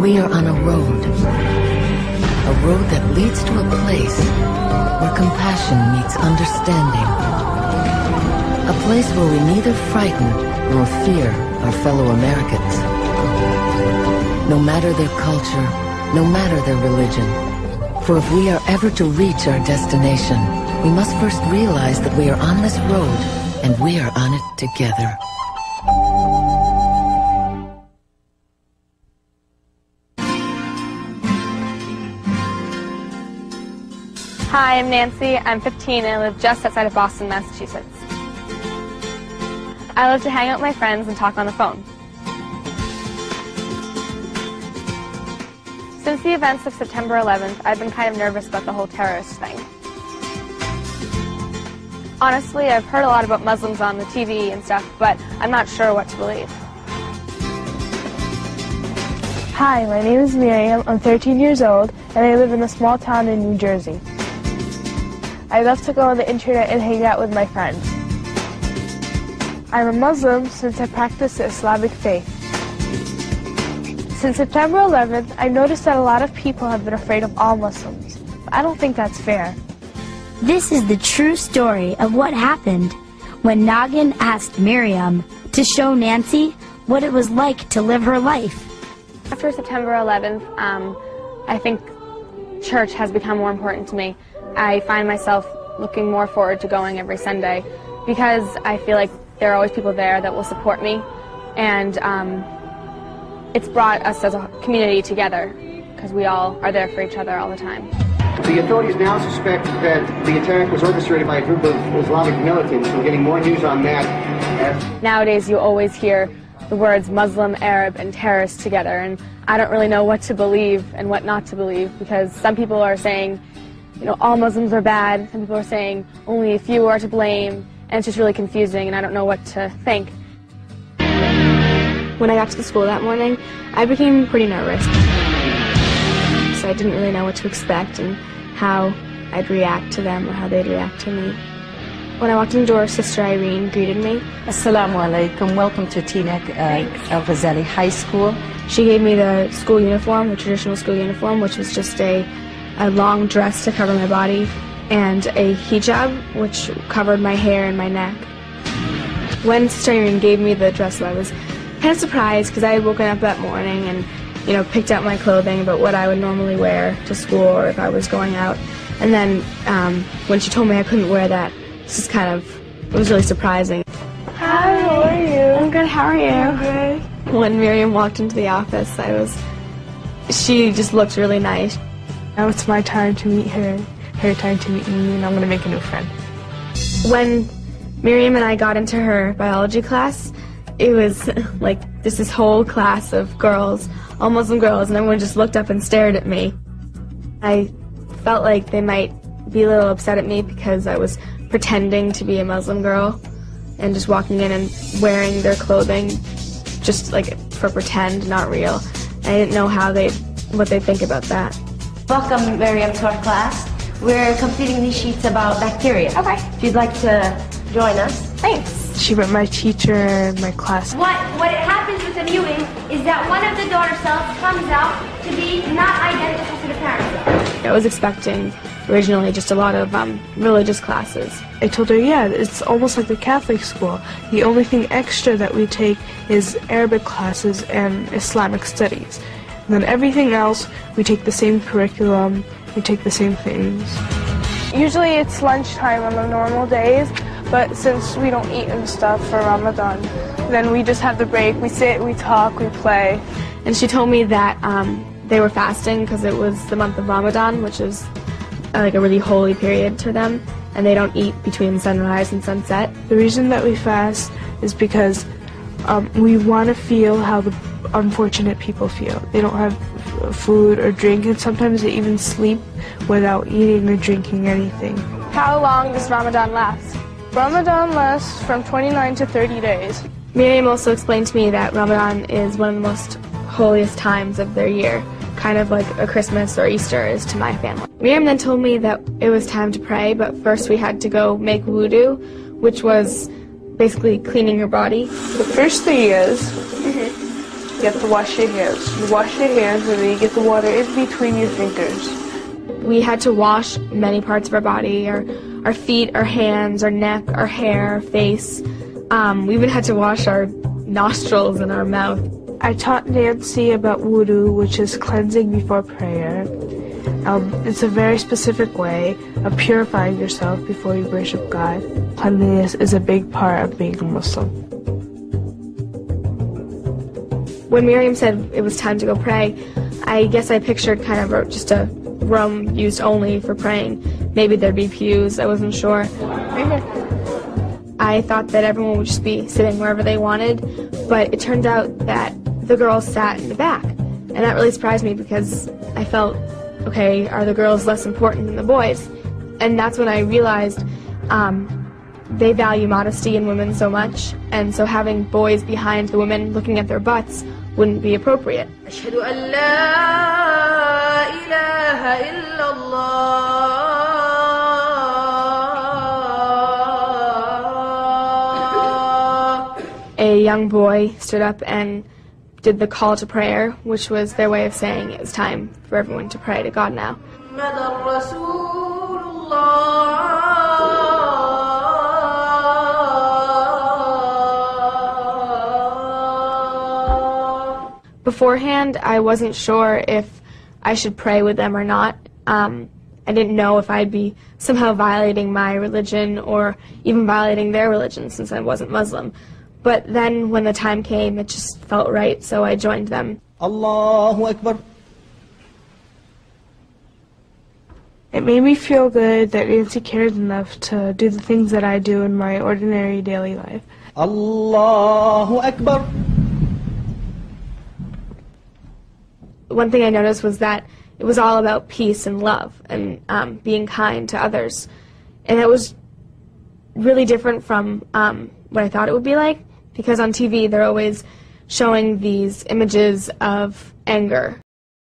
We are on a road that leads to a place where compassion meets understanding. A place where we neither frighten nor fear our fellow Americans. No matter their culture, no matter their religion. For if we are ever to reach our destination, we must first realize that we are on this road, and we are on it together. Hi, I'm Nancy. I'm 15 and I live just outside of Boston, Massachusetts. I love to hang out with my friends and talk on the phone. Since the events of September 11th, I've been kind of nervous about the whole terrorist thing. Honestly, I've heard a lot about Muslims on the TV and stuff, but I'm not sure what to believe. Hi, my name is Miriam. I'm 13 years old, and I live in a small town in New Jersey. I love to go on the internet and hang out with my friends. I'm a Muslim since I practice the Islamic faith. Since September 11th, I've noticed that a lot of people have been afraid of all Muslims. I don't think that's fair. This is the true story of what happened when Noggin asked Miriam to show Nancy what it was like to live her life. After September 11th, I think church has become more important to me. I find myself looking more forward to going every Sunday because I feel like there are always people there that will support me, and it's brought us as a community together because we all are there for each other all the time. The authorities now suspect that the attack was orchestrated by a group of Islamic militants. We're getting more news on that. Nowadays you always hear the words Muslim, Arab, and terrorist together, and I don't really know what to believe and what not to believe because some people are saying, you know, all Muslims are bad, some people are saying only a few are to blame, and it's just really confusing and I don't know what to think. When I got to the school that morning, I became pretty nervous. So I didn't really know what to expect and how I'd react to them or how they'd react to me. When I walked in the door, Sister Irene greeted me. s.a.w. Welcome to Teaneck El Fazeli High School. She gave me the school uniform, the traditional school uniform, which was just a long dress to cover my body, and a hijab, which covered my hair and my neck. When Sister Irene gave me the dress, I was kind of surprised because I had woken up that morning and, you know, picked out my clothing about what I would normally wear to school or if I was going out. And then when she told me I couldn't wear that, it was really surprising. Hi, how are you? I'm good, how are you? I'm good. When Miriam walked into the office, she just looked really nice. Now it's my time to meet her time to meet me, and I'm going to make a new friend. When Miriam and I got into her biology class, it was like this whole class of girls, all Muslim girls, and everyone just looked up and stared at me. I felt like they might be a little upset at me because I was pretending to be a Muslim girl and just walking in and wearing their clothing just like for pretend, not real. I didn't know what they'd think about that. Welcome, Miriam, to our class. We're completing these sheets about bacteria. Okay. If you'd like to join us. Thanks. She met my teacher and my class. What happens with the mutant is that one of the daughter cells comes out to be not identical to the parent cell. I was expecting originally just a lot of religious classes. I told her, yeah, it's almost like the Catholic school. The only thing extra that we take is Arabic classes and Islamic studies. And then everything else, we take the same curriculum, we take the same things. Usually it's lunchtime on the normal days, but since we don't eat and stuff for Ramadan, then we just have the break. We sit, we talk, we play. And she told me that they were fasting because it was the month of Ramadan, which is like a really holy period to them, and they don't eat between sunrise and sunset. The reason that we fast is because we want to feel how the unfortunate people feel. They don't have food or drink, and sometimes they even sleep without eating or drinking anything. How long does Ramadan last? Ramadan lasts from 29 to 30 days. Miriam also explained to me that Ramadan is one of the most holiest times of their year, kind of like a Christmas or Easter is to my family. Miriam then told me that it was time to pray, but first we had to go make wudu, which was basically cleaning your body. The first 3 years, you have to wash your hands. You wash your hands and then you get the water in between your fingers. We had to wash many parts of our body, our feet, our hands, our neck, our hair, our face. We even had to wash our nostrils and our mouth. I taught Nancy about wudu, which is cleansing before prayer. It's a very specific way of purifying yourself before you worship God. Cleanliness is a big part of being a Muslim. When Miriam said it was time to go pray, I guess I pictured kind of just a room used only for praying. Maybe there'd be pews, I wasn't sure. I thought that everyone would just be sitting wherever they wanted, but it turned out that the girls sat in the back. And that really surprised me because I felt, okay, are the girls less important than the boys? And that's when I realized they value modesty in women so much, and so having boys behind the women looking at their butts wouldn't be appropriate. أشهد أن لا إله إلا الله. A young boy stood up and did the call to prayer, which was their way of saying it was time for everyone to pray to God now. Beforehand, I wasn't sure if I should pray with them or not. I didn't know if I'd be somehow violating my religion or even violating their religion since I wasn't Muslim. But then when the time came, it just felt right, so I joined them. Allahu Akbar. It made me feel good that Nancy cared enough to do the things that I do in my ordinary daily life. Allahu Akbar. One thing I noticed was that it was all about peace and love and being kind to others. And it was really different from what I thought it would be like, because on TV they're always showing these images of anger